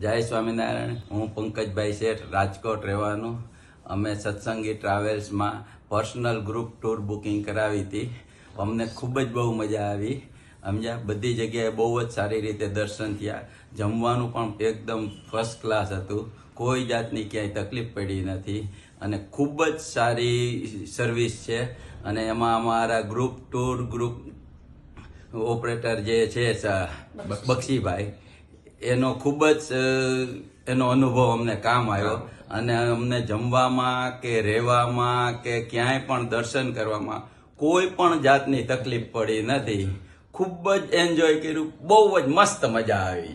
જય સ્વામિનારાયણ. હું પંકજભાઈ શેઠ, રાજકોટ રહેવાનું. અમે સત્સંગી ટ્રાવેલ્સમાં પર્સનલ ગ્રુપ ટૂર બુકિંગ કરાવી હતી. અમને ખૂબ જ બહુ મજા આવી. સમજ્યા? બધી જગ્યાએ બહુ જ સારી રીતે દર્શન થયા. જમવાનું પણ એકદમ ફર્સ્ટ ક્લાસ હતું. કોઈ જાતની ક્યાંય તકલીફ પડી નથી અને ખૂબ જ સારી સર્વિસ છે. અને એમાં અમારા ગ્રુપ ઓપરેટર જે છે બક્ષીભાઈ, એનો ખૂબ જ એનો અનુભવ અમને કામ આવ્યો. અને અમને જમવામાં કે રહેવામાં કે ક્યાંય પણ દર્શન કરવામાં કોઈ પણ જાતની તકલીફ પડી નથી. ખૂબ જ એન્જોય કર્યું. બહુ જ મસ્ત મજા આવી.